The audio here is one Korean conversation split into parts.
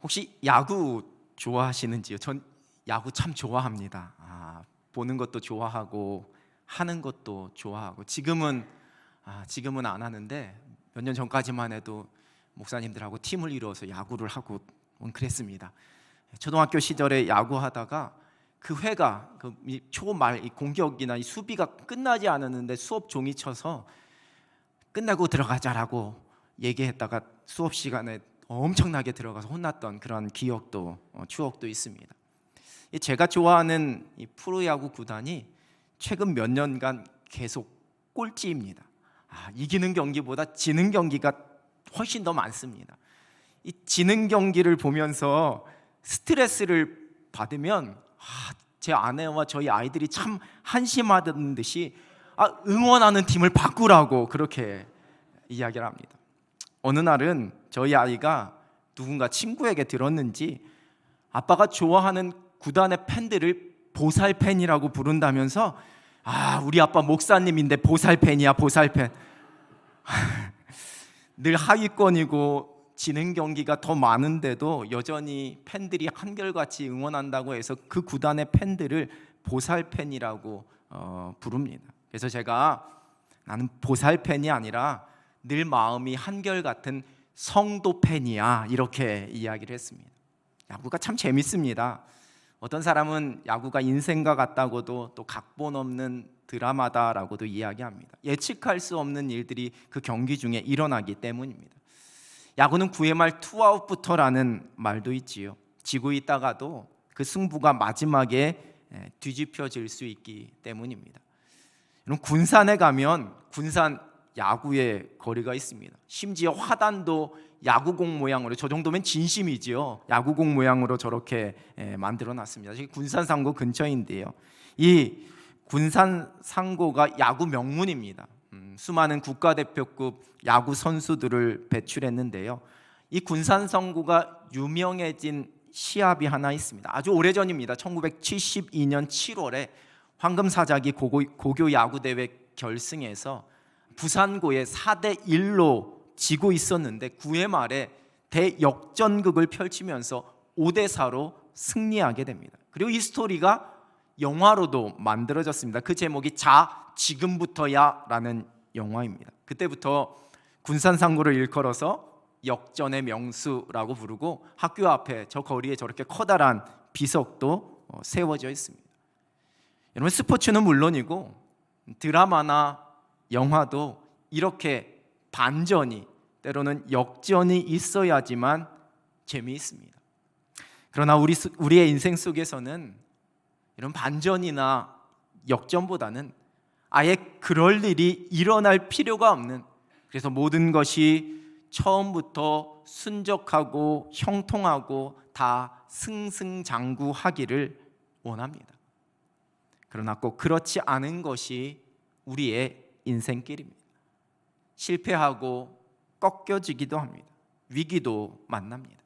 혹시 야구 좋아하시는지요? 전 야구 참 좋아합니다. 보는 것도 좋아하고 하는 것도 좋아하고 지금은 안 하는데 몇 년 전까지만 해도 목사님들하고 팀을 이루어서 야구를 하고 그랬습니다. 초등학교 시절에 야구하다가 그 회가 초말 공격이나 이 수비가 끝나지 않았는데 수업 종이 쳐서 끝나고 들어가자라고 얘기했다가 수업 시간에 엄청나게 들어가서 혼났던 그런 기억도 추억도 있습니다. 제가 좋아하는 이 프로야구 구단이 최근 몇 년간 계속 꼴찌입니다. 이기는 경기보다 지는 경기가 훨씬 더 많습니다. 이 지는 경기를 보면서 스트레스를 받으면 제 아내와 저희 아이들이 참 한심하던 듯이 응원하는 팀을 바꾸라고 그렇게 이야기를 합니다. 어느 날은 저희 아이가 누군가 친구에게 들었는지 아빠가 좋아하는 구단의 팬들을 보살팬이라고 부른다면서 우리 아빠 목사님인데 보살팬이야 보살팬. 늘 하위권이고 지는 경기가 더 많은데도 여전히 팬들이 한결같이 응원한다고 해서 그 구단의 팬들을 보살팬이라고 부릅니다. 그래서 제가 나는 보살팬이 아니라 늘 마음이 한결같은 성도팬이야 이렇게 이야기를 했습니다. 야구가 참 재밌습니다. 어떤 사람은 야구가 인생과 같다고도 또 각본 없는 드라마다라고도 이야기합니다. 예측할 수 없는 일들이 그 경기 중에 일어나기 때문입니다. 야구는 9회 말 투아웃부터라는 말도 있지요. 지고 있다가도 그 승부가 마지막에 뒤집혀질 수 있기 때문입니다. 여러분, 군산에 가면 군산 야구의 거리가 있습니다. 심지어 화단도 야구공 모양으로, 저 정도면 진심이지요. 야구공 모양으로 저렇게 만들어 놨습니다. 군산상고 근처인데요. 이 군산상고가 야구 명문입니다. 수많은 국가대표급 야구 선수들을 배출했는데요. 이 군산상고가 유명해진 시합이 하나 있습니다. 아주 오래전입니다. 1972년 7월에 황금사자기 고교 야구대회 결승에서 부산고에 4대1로 지고 있었는데 9회 말에 대역전극을 펼치면서 5대4로 승리하게 됩니다. 그리고 이 스토리가 영화로도 만들어졌습니다. 그 제목이 자 지금부터야 라는 영화입니다. 그때부터 군산상고를 일컬어서 역전의 명수라고 부르고 학교 앞에 저 거리에 저렇게 커다란 비석도 세워져 있습니다. 여러분, 스포츠는 물론이고 드라마나 영화도 이렇게 반전이, 때로는 역전이 있어야지만 재미있습니다. 그러나 우리의 인생 속에서는 이런 반전이나 역전보다는 아예 그럴 일이 일어날 필요가 없는, 그래서 모든 것이 처음부터 순적하고 형통하고 다 승승장구하기를 원합니다. 그러나 꼭 그렇지 않은 것이 우리의 인생길입니다. 실패하고 꺾여지기도 합니다. 위기도 만납니다.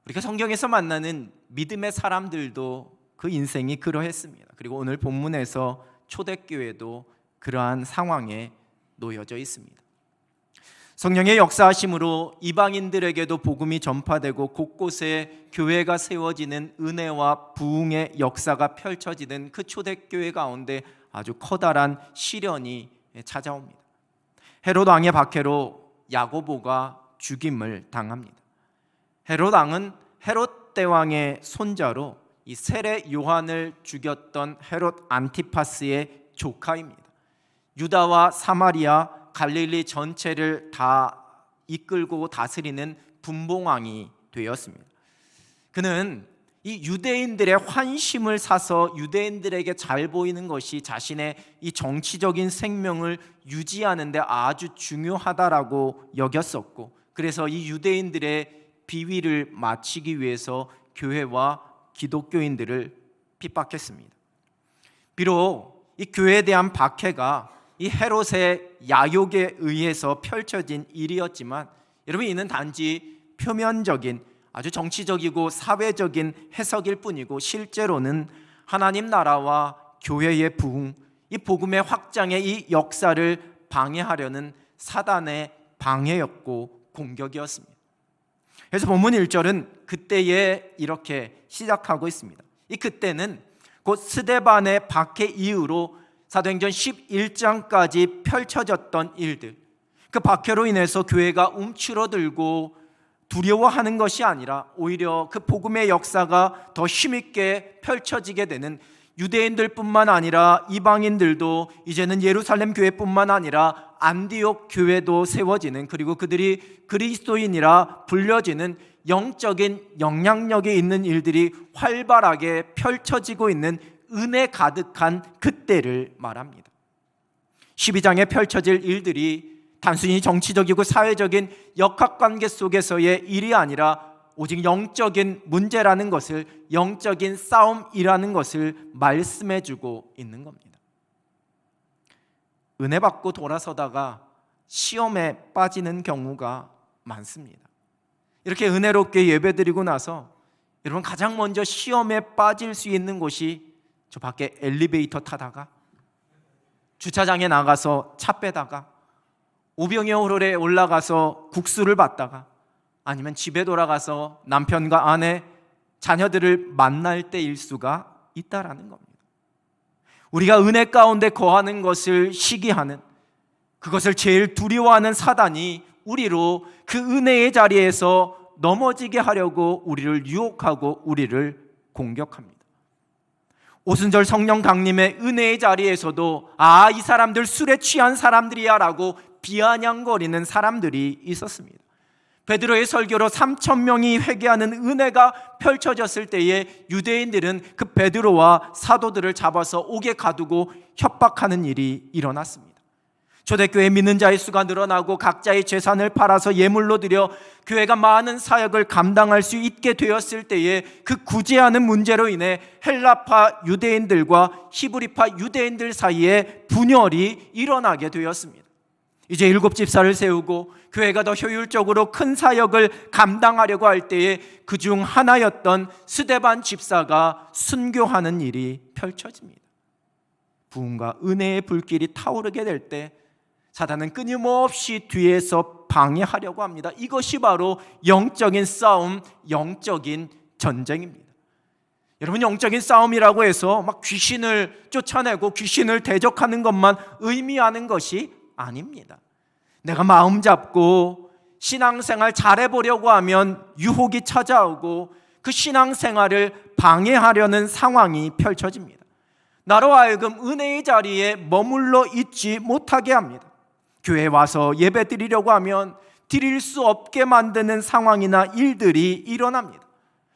우리가 성경에서 만나는 믿음의 사람들도 그 인생이 그러했습니다. 그리고 오늘 본문에서 초대교회도 그러한 상황에 놓여져 있습니다. 성령의 역사하심으로 이방인들에게도 복음이 전파되고 곳곳에 교회가 세워지는 은혜와 부흥의 역사가 펼쳐지는 그 초대교회 가운데 아주 커다란 시련이 찾아옵니다. 헤롯 왕의 박해로 야고보가 죽임을 당합니다. 헤롯 왕은 헤롯 대왕의 손자로 이 세례 요한을 죽였던 헤롯 안티파스의 조카입니다. 유다와 사마리아, 갈릴리 전체를 다 이끌고 다스리는 분봉왕이 되었습니다. 그는 이 유대인들의 환심을 사서 유대인들에게 잘 보이는 것이 자신의 이 정치적인 생명을 유지하는 데 아주 중요하다라고 여겼었고, 그래서 이 유대인들의 비위를 맞추기 위해서 교회와 기독교인들을 핍박했습니다. 비록 이 교회에 대한 박해가 이 헤롯의 야욕에 의해서 펼쳐진 일이었지만, 여러분, 이는 단지 표면적인 아주 정치적이고 사회적인 해석일 뿐이고 실제로는 하나님 나라와 교회의 부흥, 이 복음의 확장의 이 역사를 방해하려는 사단의 방해였고 공격이었습니다. 그래서 본문 1절은 그때에 이렇게 시작하고 있습니다. 이 그때는 곧 스데반의 박해 이후로 사도행전 11장까지 펼쳐졌던 일들, 그 박해로 인해서 교회가 움츠러들고 두려워하는 것이 아니라 오히려 그 복음의 역사가 더 힘있게 펼쳐지게 되는, 유대인들뿐만 아니라 이방인들도 이제는 예루살렘 교회뿐만 아니라 안디옥 교회도 세워지는, 그리고 그들이 그리스도인이라 불려지는 영적인 영향력이 있는 일들이 활발하게 펼쳐지고 있는 은혜 가득한 그때를 말합니다. 12장에 펼쳐질 일들이 단순히 정치적이고 사회적인 역학관계 속에서의 일이 아니라 오직 영적인 문제라는 것을, 영적인 싸움이라는 것을 말씀해주고 있는 겁니다. 은혜 받고 돌아서다가 시험에 빠지는 경우가 많습니다. 이렇게 은혜롭게 예배드리고 나서 여러분, 가장 먼저 시험에 빠질 수 있는 곳이 저 밖에 엘리베이터 타다가, 주차장에 나가서 차 빼다가, 오병이어홀에 올라가서 국수를 받다가, 아니면 집에 돌아가서 남편과 아내, 자녀들을 만날 때일 수가 있다라는 겁니다. 우리가 은혜 가운데 거하는 것을 시기하는, 그것을 제일 두려워하는 사단이 우리로 그 은혜의 자리에서 넘어지게 하려고 우리를 유혹하고 우리를 공격합니다. 오순절 성령 강림의 은혜의 자리에서도 이 사람들 술에 취한 사람들이야 라고 비아냥거리는 사람들이 있었습니다. 베드로의 설교로 3,000명이 회개하는 은혜가 펼쳐졌을 때에 유대인들은 그 베드로와 사도들을 잡아서 옥에 가두고 협박하는 일이 일어났습니다. 초대교회 믿는 자의 수가 늘어나고 각자의 재산을 팔아서 예물로 드려 교회가 많은 사역을 감당할 수 있게 되었을 때에 그 구제하는 문제로 인해 헬라파 유대인들과 히브리파 유대인들 사이에 분열이 일어나게 되었습니다. 이제 7 집사를 세우고 교회가 더 효율적으로 큰 사역을 감당하려고 할 때에 그중 하나였던 스데반 집사가 순교하는 일이 펼쳐집니다. 부흥과 은혜의 불길이 타오르게 될 때 사단은 끊임없이 뒤에서 방해하려고 합니다. 이것이 바로 영적인 싸움, 영적인 전쟁입니다. 여러분, 영적인 싸움이라고 해서 막 귀신을 쫓아내고 귀신을 대적하는 것만 의미하는 것이 아닙니다. 내가 마음 잡고 신앙생활 잘해보려고 하면 유혹이 찾아오고 그 신앙생활을 방해하려는 상황이 펼쳐집니다. 나로 하여금 은혜의 자리에 머물러 있지 못하게 합니다. 교회에 와서 예배 드리려고 하면 드릴 수 없게 만드는 상황이나 일들이 일어납니다.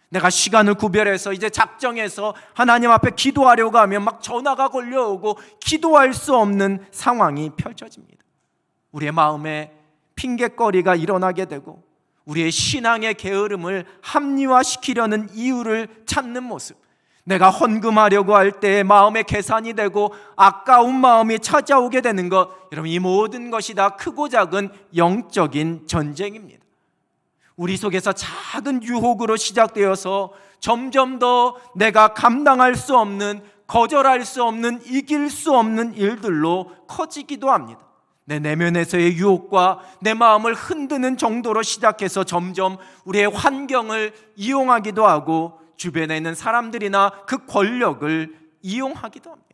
내가 시간을 구별해서 이제 작정해서 하나님 앞에 기도하려고 하면 막 전화가 걸려오고 기도할 수 없는 상황이 펼쳐집니다. 우리의 마음에 핑곗거리가 일어나게 되고 우리의 신앙의 게으름을 합리화시키려는 이유를 찾는 모습, 내가 헌금하려고 할 때 마음의 계산이 되고 아까운 마음이 찾아오게 되는 것, 여러분, 이 모든 것이 다 크고 작은 영적인 전쟁입니다. 우리 속에서 작은 유혹으로 시작되어서 점점 더 내가 감당할 수 없는, 거절할 수 없는, 이길 수 없는 일들로 커지기도 합니다. 내 내면에서의 유혹과 내 마음을 흔드는 정도로 시작해서 점점 우리의 환경을 이용하기도 하고 주변에 있는 사람들이나 그 권력을 이용하기도 합니다.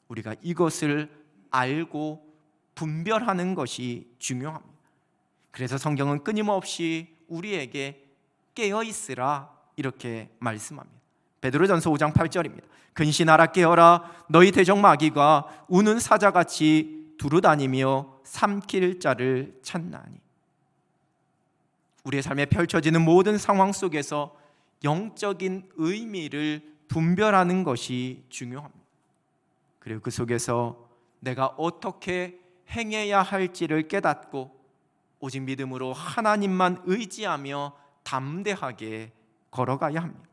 우리가 이것을 알고 분별하는 것이 중요합니다. 그래서 성경은 끊임없이 우리에게 깨어있으라 이렇게 말씀합니다. 베드로전서 5장 8절입니다. 근신하라, 깨어라. 너희 대적 마귀가 우는 사자같이 두루다니며 삼킬 자를 찾나니. 우리의 삶에 펼쳐지는 모든 상황 속에서 영적인 의미를 분별하는 것이 중요합니다. 그리고 그 속에서 내가 어떻게 행해야 할지를 깨닫고 오직 믿음으로 하나님만 의지하며 담대하게 걸어가야 합니다.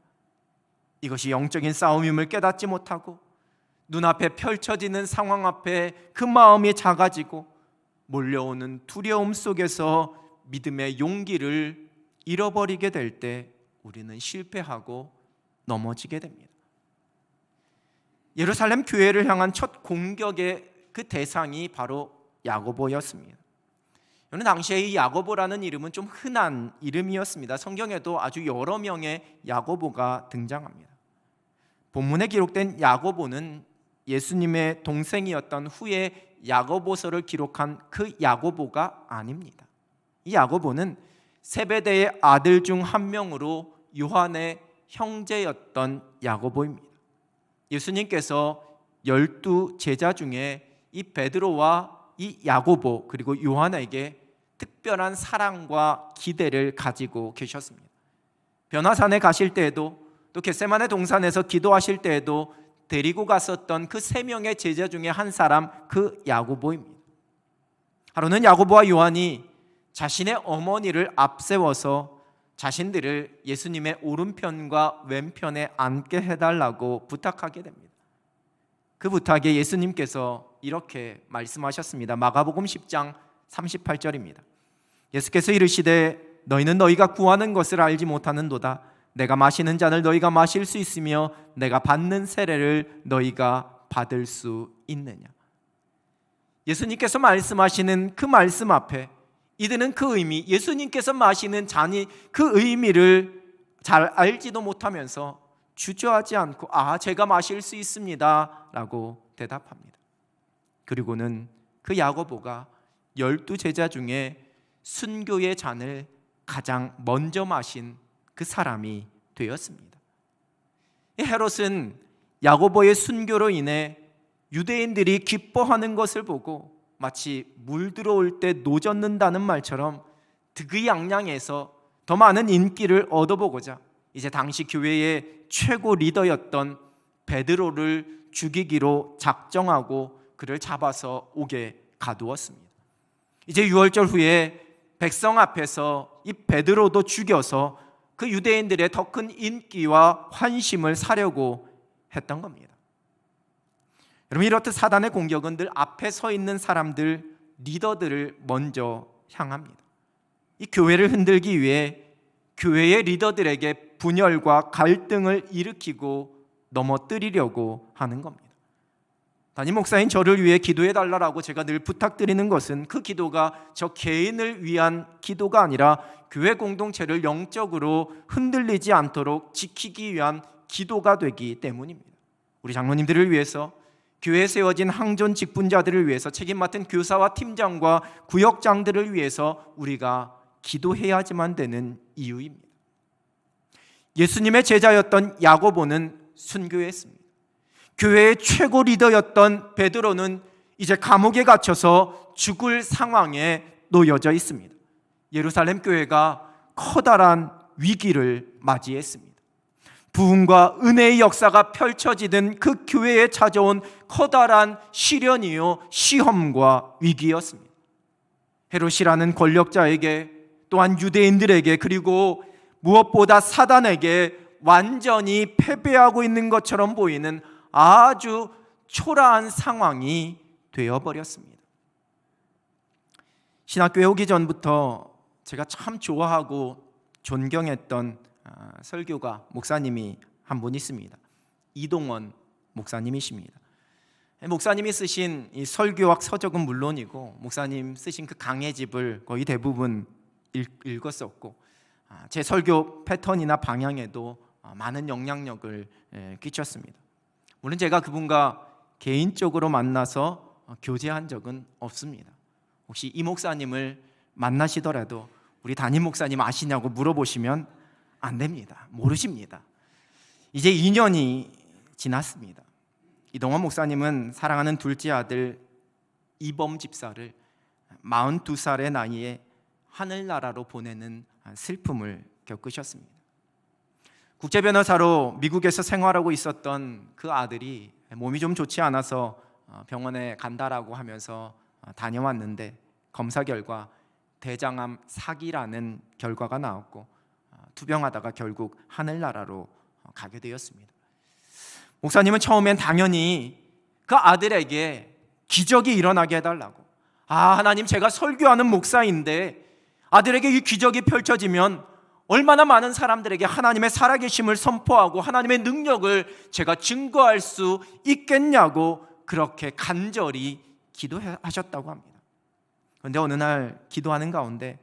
이것이 영적인 싸움임을 깨닫지 못하고 눈앞에 펼쳐지는 상황 앞에 그 마음이 작아지고 몰려오는 두려움 속에서 믿음의 용기를 잃어버리게 될 때 우리는 실패하고 넘어지게 됩니다. 예루살렘 교회를 향한 첫 공격의 그 대상이 바로 야고보였습니다. 그런데 당시에 이 야고보라는 이름은 좀 흔한 이름이었습니다. 성경에도 아주 여러 명의 야고보가 등장합니다. 본문에 기록된 야고보는 예수님의 동생이었던 후에 야고보서를 기록한 그 야고보가 아닙니다. 이 야고보는 세베대의 아들 중 한 명으로 요한의 형제였던 야고보입니다. 예수님께서 12 제자 중에 이 베드로와 이 야고보 그리고 요한에게 특별한 사랑과 기대를 가지고 계셨습니다. 변화산에 가실 때에도 또 겟세마네 동산에서 기도하실 때에도 데리고 갔었던 그 3명의 제자 중에 한 사람, 그 야고보입니다. 하루는 야고보와 요한이 자신의 어머니를 앞세워서 자신들을 예수님의 오른편과 왼편에 앉게 해달라고 부탁하게 됩니다. 그 부탁에 예수님께서 이렇게 말씀하셨습니다. 마가복음 10장 38절입니다. 예수께서 이르시되 너희는 너희가 구하는 것을 알지 못하는도다. 내가 마시는 잔을 너희가 마실 수 있으며 내가 받는 세례를 너희가 받을 수 있느냐. 예수님께서 말씀하시는 그 말씀 앞에 이들은 그 의미, 예수님께서 마시는 잔이 그 의미를 잘 알지도 못하면서 주저하지 않고 제가 마실 수 있습니다 라고 대답합니다. 그리고는 그 야고보가 12 제자 중에 순교의 잔을 가장 먼저 마신 그 사람이 되었습니다. 헤롯은 야고보의 순교로 인해 유대인들이 기뻐하는 것을 보고 마치 물 들어올 때 노젓는다는 말처럼 득의양양해서 더 많은 인기를 얻어보고자 이제 당시 교회의 최고 리더였던 베드로를 죽이기로 작정하고 그를 잡아서 옥에 가두었습니다. 이제 6월절 후에 백성 앞에서 이 베드로도 죽여서 그 유대인들의 더 큰 인기와 환심을 사려고 했던 겁니다. 여러분, 이렇듯 사단의 공격은 늘 앞에 서 있는 사람들, 리더들을 먼저 향합니다. 이 교회를 흔들기 위해 교회의 리더들에게 분열과 갈등을 일으키고 넘어뜨리려고 하는 겁니다. 담임 목사인 저를 위해 기도해 달라고 제가 늘 부탁드리는 것은 그 기도가 저 개인을 위한 기도가 아니라 교회 공동체를 영적으로 흔들리지 않도록 지키기 위한 기도가 되기 때문입니다. 우리 장로님들을 위해서, 교회에 세워진 항존 직분자들을 위해서, 책임 맡은 교사와 팀장과 구역장들을 위해서 우리가 기도해야지만 되는 이유입니다. 예수님의 제자였던 야고보는 순교했습니다. 교회의 최고 리더였던 베드로는 이제 감옥에 갇혀서 죽을 상황에 놓여져 있습니다. 예루살렘 교회가 커다란 위기를 맞이했습니다. 부흥과 은혜의 역사가 펼쳐지던 그 교회에 찾아온 커다란 시련이요, 시험과 위기였습니다. 헤롯이라는 권력자에게, 또한 유대인들에게, 그리고 무엇보다 사단에게 완전히 패배하고 있는 것처럼 보이는 아주 초라한 상황이 되어버렸습니다. 신학교에 오기 전부터 제가 참 좋아하고 존경했던 설교가 목사님이 한 분 있습니다. 이동원 목사님이십니다. 목사님이 쓰신 이 설교학 서적은 물론이고 목사님 쓰신 그 강해집을 거의 대부분 읽었었고 제 설교 패턴이나 방향에도 많은 영향력을 끼쳤습니다. 물론 제가 그분과 개인적으로 만나서 교제한 적은 없습니다. 혹시 이 목사님을 만나시더라도 우리 담임 목사님 아시냐고 물어보시면 안 됩니다. 모르십니다. 이제 2년이 지났습니다. 이동원 목사님은 사랑하는 둘째 아들 이범 집사를 42살의 나이에 하늘나라로 보내는 슬픔을 겪으셨습니다. 국제변호사로 미국에서 생활하고 있었던 그 아들이 몸이 좀 좋지 않아서 병원에 간다라고 하면서 다녀왔는데 검사 결과 대장암 4기라는 결과가 나왔고 투병하다가 결국 하늘나라로 가게 되었습니다. 목사님은 처음엔 당연히 그 아들에게 기적이 일어나게 해달라고, 하나님, 제가 설교하는 목사인데 아들에게 이 기적이 펼쳐지면 얼마나 많은 사람들에게 하나님의 살아계심을 선포하고 하나님의 능력을 제가 증거할 수 있겠냐고 그렇게 간절히 기도하셨다고 합니다. 그런데 어느 날 기도하는 가운데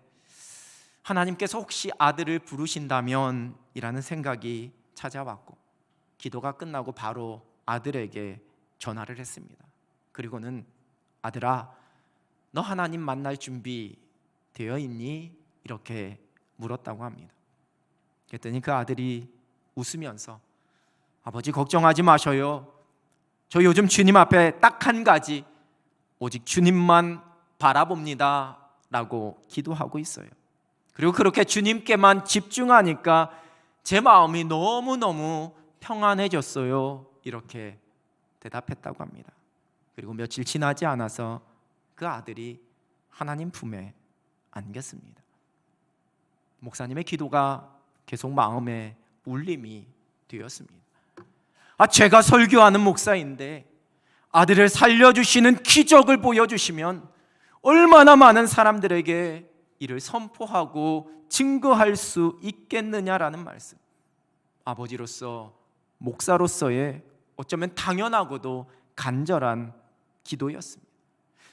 하나님께서 혹시 아들을 부르신다면 이라는 생각이 찾아왔고, 기도가 끝나고 바로 아들에게 전화를 했습니다. 그리고는 아들아, 너 하나님 만날 준비 되어 있니? 이렇게 물었다고 합니다. 그랬더니 그 아들이 웃으면서 아버지 걱정하지 마셔요. 저 요즘 주님 앞에 딱 한 가지, 오직 주님만 바라봅니다 라고 기도하고 있어요. 그리고 그렇게 주님께만 집중하니까 제 마음이 너무너무 평안해졌어요. 이렇게 대답했다고 합니다. 그리고 며칠 지나지 않아서 그 아들이 하나님 품에 안겼습니다. 목사님의 기도가 계속 마음에 울림이 되었습니다. 제가 설교하는 목사인데 아들을 살려주시는 기적을 보여주시면 얼마나 많은 사람들에게 이를 선포하고 증거할 수 있겠느냐라는 말씀, 아버지로서, 목사로서의 어쩌면 당연하고도 간절한 기도였습니다.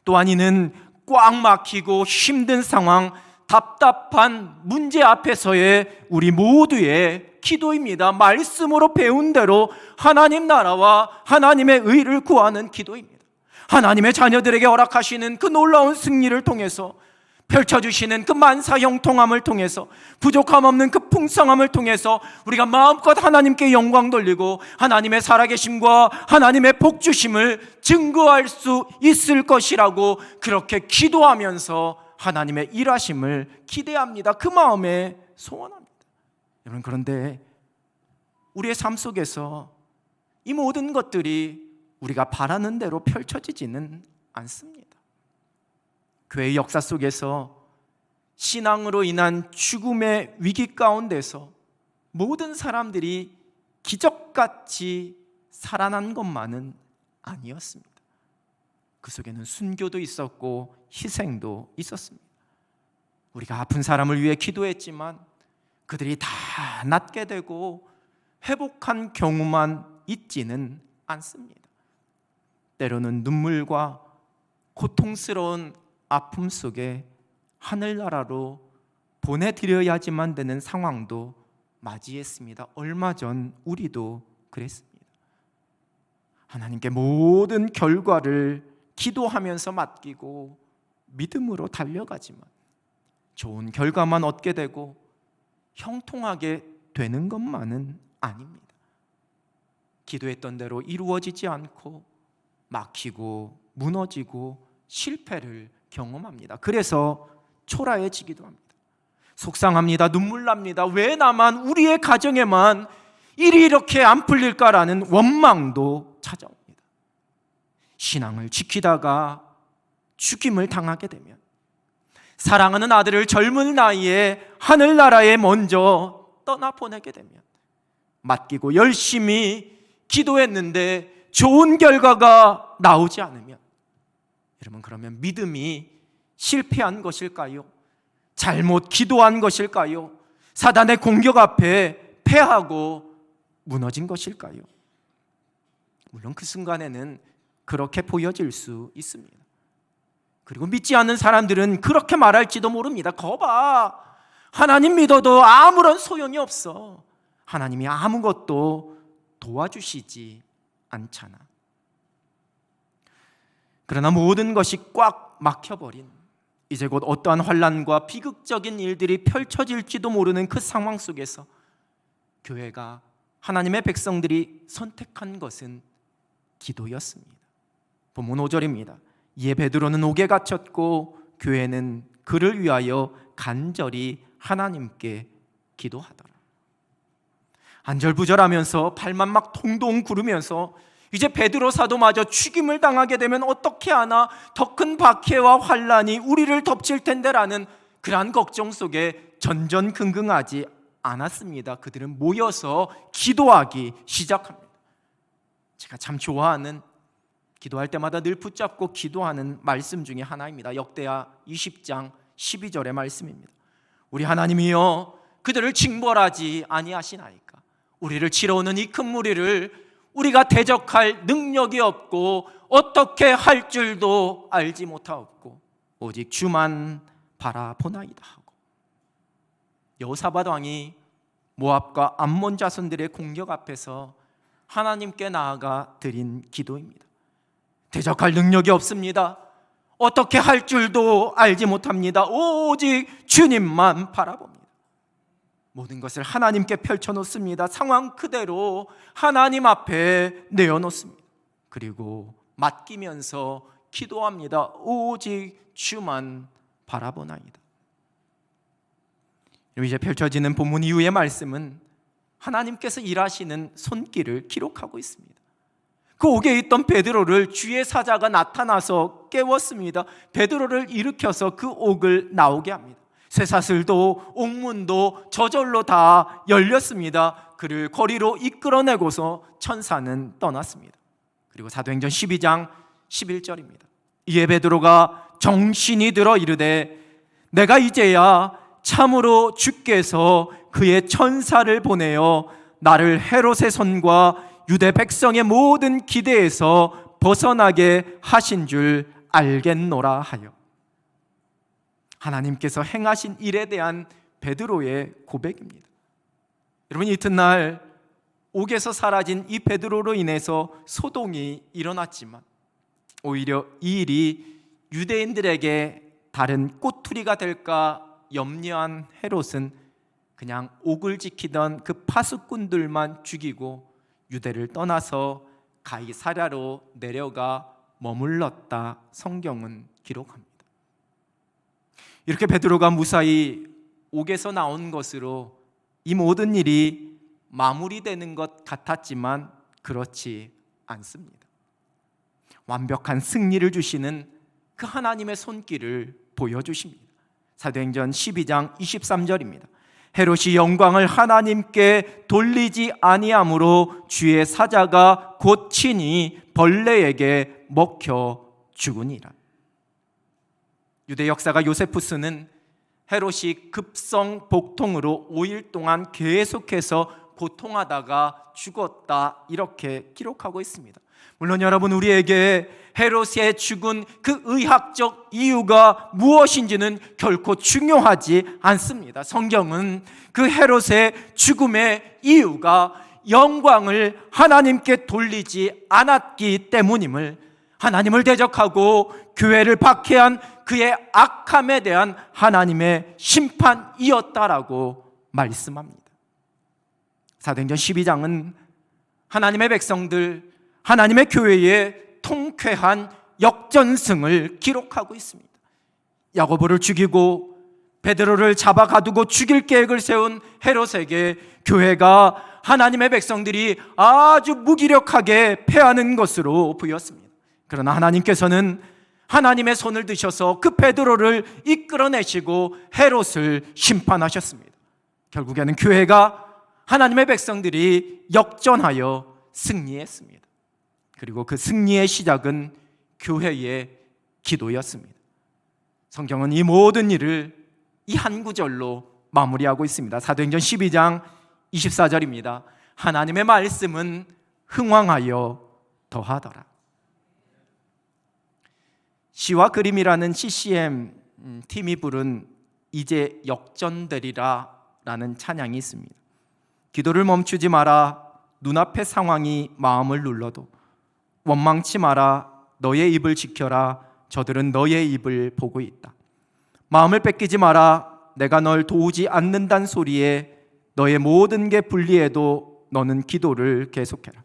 또한 이는 꽉 막히고 힘든 상황, 답답한 문제 앞에서의 우리 모두의 기도입니다. 말씀으로 배운 대로 하나님 나라와 하나님의 의를 구하는 기도입니다. 하나님의 자녀들에게 허락하시는 그 놀라운 승리를 통해서, 펼쳐주시는 그 만사 형통함을 통해서, 부족함 없는 그 풍성함을 통해서 우리가 마음껏 하나님께 영광 돌리고 하나님의 살아계심과 하나님의 복주심을 증거할 수 있을 것이라고 그렇게 기도하면서 하나님의 일하심을 기대합니다. 그 마음에 소원합니다. 여러분, 그런데 우리의 삶 속에서 이 모든 것들이 우리가 바라는 대로 펼쳐지지는 않습니다. 교회의 역사 속에서 신앙으로 인한 죽음의 위기 가운데서 모든 사람들이 기적같이 살아난 것만은 아니었습니다. 그 속에는 순교도 있었고 희생도 있었습니다. 우리가 아픈 사람을 위해 기도했지만 그들이 다 낫게 되고 회복한 경우만 있지는 않습니다. 때로는 눈물과 고통스러운 아픔 속에 하늘나라로 보내드려야지만 되는 상황도 맞이했습니다. 얼마 전 우리도 그랬습니다. 하나님께 모든 결과를 기도하면서 맡기고 믿음으로 달려가지만 좋은 결과만 얻게 되고 형통하게 되는 것만은 아닙니다. 기도했던 대로 이루어지지 않고 막히고 무너지고 실패를 경험합니다. 그래서 초라해지기도 합니다. 속상합니다. 눈물 납니다. 왜 나만, 우리의 가정에만 일이 이렇게 안 풀릴까라는 원망도 찾아옵니다. 신앙을 지키다가 죽임을 당하게 되면, 사랑하는 아들을 젊은 나이에 하늘나라에 먼저 떠나보내게 되면, 맡기고 열심히 기도했는데 좋은 결과가 나오지 않으면, 여러분, 그러면 믿음이 실패한 것일까요? 잘못 기도한 것일까요? 사단의 공격 앞에 패하고 무너진 것일까요? 물론 그 순간에는 그렇게 보여질 수 있습니다. 그리고 믿지 않는 사람들은 그렇게 말할지도 모릅니다. 거봐, 하나님 믿어도 아무런 소용이 없어. 하나님이 아무것도 도와주시지 않잖아. 그러나 모든 것이 꽉 막혀버린, 이제 곧 어떠한 환난과 비극적인 일들이 펼쳐질지도 모르는 그 상황 속에서 교회가, 하나님의 백성들이 선택한 것은 기도였습니다. 본문 5절입니다. 이에 베드로는 옥에 갇혔고 교회는 그를 위하여 간절히 하나님께 기도하더라. 안절부절하면서 발만 막 동동 구르면서 이제 베드로 사도마저 죽임을 당하게 되면 어떻게 하나, 더 큰 박해와 환난이 우리를 덮칠 텐데라는 그러한 걱정 속에 전전긍긍하지 않았습니다. 그들은 모여서 기도하기 시작합니다. 제가 참 좋아하는, 기도할 때마다 늘 붙잡고 기도하는 말씀 중에 하나입니다. 역대하 20장 12절의 말씀입니다. 우리 하나님이여, 그들을 징벌하지 아니하시나이까. 우리를 치러 오는 이 큰 무리를 우리가 대적할 능력이 없고 어떻게 할 줄도 알지 못하옵고 오직 주만 바라보나이다 하고, 여호사밧 왕이 모압과 암몬 자손들의 공격 앞에서 하나님께 나아가 드린 기도입니다. 대적할 능력이 없습니다. 어떻게 할 줄도 알지 못합니다. 오직 주님만 바라봅니다. 모든 것을 하나님께 펼쳐놓습니다. 상황 그대로 하나님 앞에 내어놓습니다. 그리고 맡기면서 기도합니다. 오직 주만 바라보나이다. 이제 펼쳐지는 본문 이후의 말씀은 하나님께서 일하시는 손길을 기록하고 있습니다. 그 옥에 있던 베드로를 주의 사자가 나타나서 깨웠습니다. 베드로를 일으켜서 그 옥을 나오게 합니다. 쇠사슬도 옥문도 저절로 다 열렸습니다. 그를 거리로 이끌어내고서 천사는 떠났습니다. 그리고 사도행전 12장 11절입니다. 이에 베드로가 정신이 들어 이르되 내가 이제야 참으로 주께서 그의 천사를 보내어 나를 헤롯의 손과 유대 백성의 모든 기대에서 벗어나게 하신 줄 알겠노라 하여, 하나님께서 행하신 일에 대한 베드로의 고백입니다. 여러분, 이튿날 옥에서 사라진 이 베드로로 인해서 소동이 일어났지만 오히려 이 일이 유대인들에게 다른 꼬투리가 될까 염려한 헤롯은 그냥 옥을 지키던 그 파수꾼들만 죽이고 유대를 떠나서 가이사랴로 내려가 머물렀다, 성경은 기록합니다. 이렇게 베드로가 무사히 옥에서 나온 것으로 이 모든 일이 마무리되는 것 같았지만 그렇지 않습니다. 완벽한 승리를 주시는 그 하나님의 손길을 보여주십니다. 사도행전 12장 23절입니다. 헤롯이 영광을 하나님께 돌리지 아니함으로 주의 사자가 곧 친히 벌레에게 먹혀 죽으니라. 유대 역사가 요세푸스는 헤롯이 급성 복통으로 5일 동안 계속해서 고통하다가 죽었다, 이렇게 기록하고 있습니다. 물론 여러분, 우리에게 헤롯의 죽은 그 의학적 이유가 무엇인지는 결코 중요하지 않습니다. 성경은 그 헤롯의 죽음의 이유가 영광을 하나님께 돌리지 않았기 때문임을, 하나님을 대적하고 교회를 박해한 그의 악함에 대한 하나님의 심판이었다라고 말씀합니다. 사도행전 12장은 하나님의 백성들, 하나님의 교회의 통쾌한 역전승을 기록하고 있습니다. 야고보를 죽이고 베드로를 잡아 가두고 죽일 계획을 세운 헤롯에게 교회가, 하나님의 백성들이 아주 무기력하게 패하는 것으로 보였습니다. 그러나 하나님께서는 하나님의 손을 드셔서 그 베드로를 이끌어내시고 헤롯을 심판하셨습니다. 결국에는 교회가, 하나님의 백성들이 역전하여 승리했습니다. 그리고 그 승리의 시작은 교회의 기도였습니다. 성경은 이 모든 일을 이 한 구절로 마무리하고 있습니다. 사도행전 12장 24절입니다. 하나님의 말씀은 흥왕하여 더하더라. 시와 그림이라는 CCM 팀이 부른 이제 역전되리라 라는 찬양이 있습니다. 기도를 멈추지 마라. 눈앞의 상황이 마음을 눌러도 원망치 마라. 너의 입을 지켜라. 저들은 너의 입을 보고 있다. 마음을 뺏기지 마라. 내가 널 도우지 않는다는 소리에 너의 모든 게 불리해도 너는 기도를 계속해라.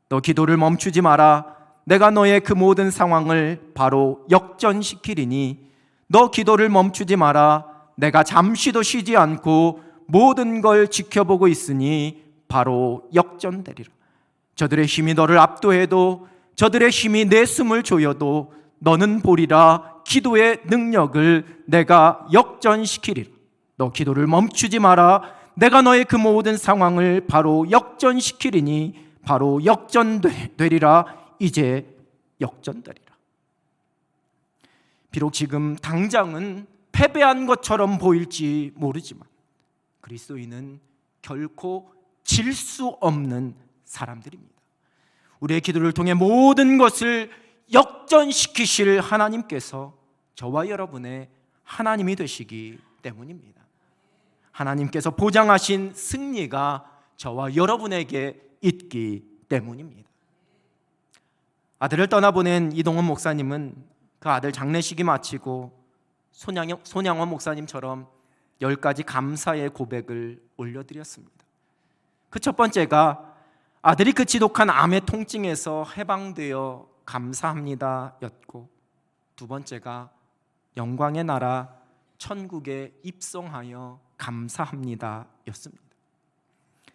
너 기도를 멈추지 마라. 내가 너의 그 모든 상황을 바로 역전시키리니 너 기도를 멈추지 마라. 내가 잠시도 쉬지 않고 모든 걸 지켜보고 있으니 바로 역전되리라. 저들의 힘이 너를 압도해도, 저들의 힘이 내 숨을 조여도 너는 보리라. 기도의 능력을 내가 역전시키리라. 너 기도를 멈추지 마라. 내가 너의 그 모든 상황을 바로 역전시키리니 바로 역전되리라. 이제 역전되리라. 비록 지금 당장은 패배한 것처럼 보일지 모르지만 그리스도인은 결코 질 수 없는 사람들입니다. 우리의 기도를 통해 모든 것을 역전시키실 하나님께서 저와 여러분의 하나님이 되시기 때문입니다. 하나님께서 보장하신 승리가 저와 여러분에게 있기 때문입니다. 아들을 떠나보낸 이동원 목사님은 그 아들 장례식이 마치고 손양원 목사님처럼 10가지 감사의 고백을 올려드렸습니다. 그 첫 번째가 아들이 그 지독한 암의 통증에서 해방되어 감사합니다 였고, 두 번째가 영광의 나라 천국에 입성하여 감사합니다 였습니다.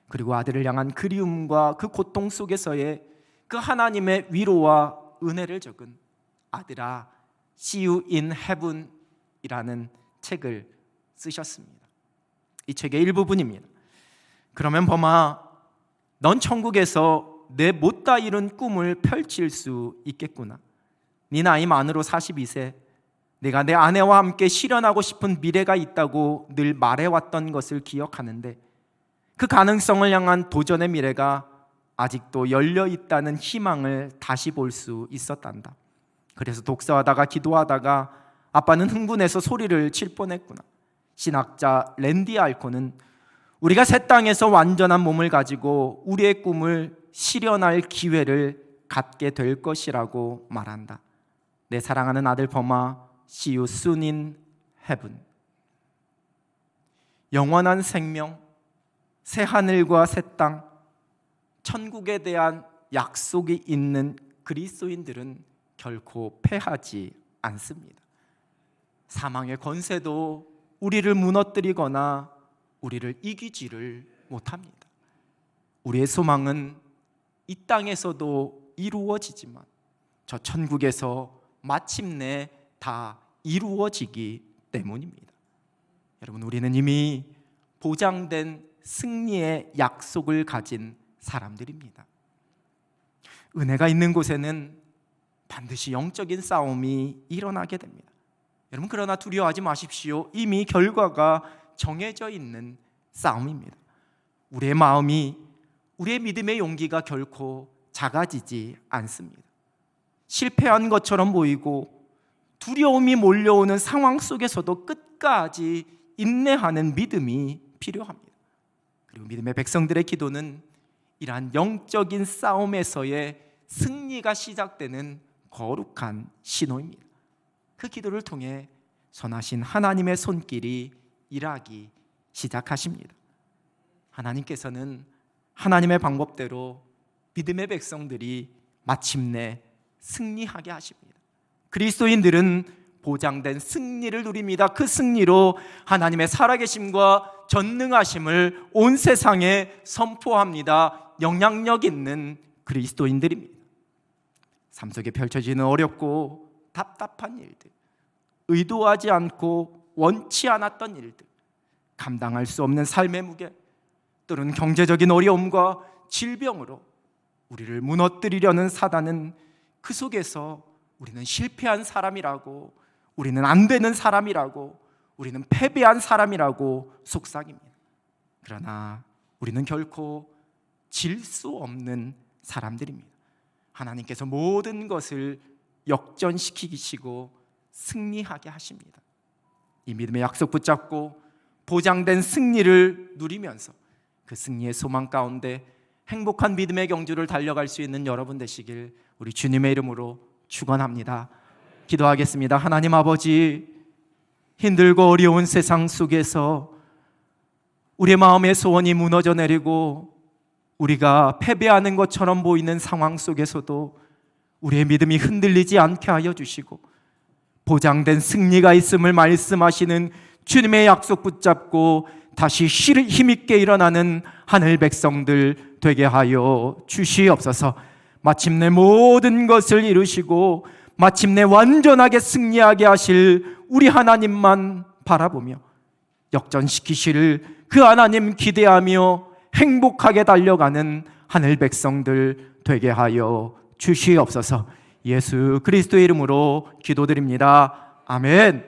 그리고 아들을 향한 그리움과 그 고통 속에서의 그 하나님의 위로와 은혜를 적은 아들아 See you in heaven 이라는 책을 쓰셨습니다. 이 책의 일부분입니다. 그러면 범아, 넌 천국에서 내 못다 이룬 꿈을 펼칠 수 있겠구나. 네 나이 만으로 42세, 내가 내 아내와 함께 실현하고 싶은 미래가 있다고 늘 말해왔던 것을 기억하는데, 그 가능성을 향한 도전의 미래가 아직도 열려있다는 희망을 다시 볼 수 있었단다. 그래서 독서하다가 기도하다가 아빠는 흥분해서 소리를 칠 뻔했구나. 신학자 랜디 알코는 우리가 새 땅에서 완전한 몸을 가지고 우리의 꿈을 실현할 기회를 갖게 될 것이라고 말한다. 내 사랑하는 아들 범아, See you soon in heaven. 영원한 생명, 새 하늘과 새 땅, 천국에 대한 약속이 있는 그리스도인들은 결코 패하지 않습니다. 사망의 권세도 우리를 무너뜨리거나 우리를 이기지를 못합니다. 우리의 소망은 이 땅에서도 이루어지지만 저 천국에서 마침내 다 이루어지기 때문입니다. 여러분, 우리는 이미 보장된 승리의 약속을 가진 사람들입니다. 은혜가 있는 곳에는 반드시 영적인 싸움이 일어나게 됩니다. 여러분, 그러나 두려워하지 마십시오. 이미 결과가 정해져 있는 싸움입니다. 우리의 마음이, 우리의 믿음의 용기가 결코 작아지지 않습니다. 실패한 것처럼 보이고 두려움이 몰려오는 상황 속에서도 끝까지 인내하는 믿음이 필요합니다. 그리고 믿음의 백성들의 기도는 이러한 영적인 싸움에서의 승리가 시작되는 거룩한 신호입니다. 그 기도를 통해 선하신 하나님의 손길이 일하기 시작하십니다. 하나님께서는 하나님의 방법대로 믿음의 백성들이 마침내 승리하게 하십니다. 그리스도인들은 보장된 승리를 누립니다. 그 승리로 하나님의 살아계심과 전능하심을 온 세상에 선포합니다. 영향력 있는 그리스도인들입니다. 삶 속에 펼쳐지는 어렵고 답답한 일들, 의도하지 않고 원치 않았던 일들, 감당할 수 없는 삶의 무게, 또는 경제적인 어려움과 질병으로 우리를 무너뜨리려는 사단은 그 속에서 우리는 실패한 사람이라고, 우리는 안 되는 사람이라고, 우리는 패배한 사람이라고 속삭입니다. 그러나 우리는 결코 질 수 없는 사람들입니다. 하나님께서 모든 것을 역전시키시고 승리하게 하십니다. 이 믿음의 약속 붙잡고 보장된 승리를 누리면서 그 승리의 소망 가운데 행복한 믿음의 경주를 달려갈 수 있는 여러분 되시길 우리 주님의 이름으로 축원합니다. 기도하겠습니다. 하나님 아버지, 힘들고 어려운 세상 속에서 우리의 마음의 소원이 무너져 내리고 우리가 패배하는 것처럼 보이는 상황 속에서도 우리의 믿음이 흔들리지 않게 하여 주시고 보장된 승리가 있음을 말씀하시는 주님의 약속 붙잡고 다시 힘있게 일어나는 하늘 백성들 되게 하여 주시옵소서. 마침내 모든 것을 이루시고 마침내 완전하게 승리하게 하실 우리 하나님만 바라보며 역전시키실 그 하나님 기대하며 행복하게 달려가는 하늘 백성들 되게 하여 주시옵소서. 예수 그리스도의 이름으로 기도드립니다. 아멘.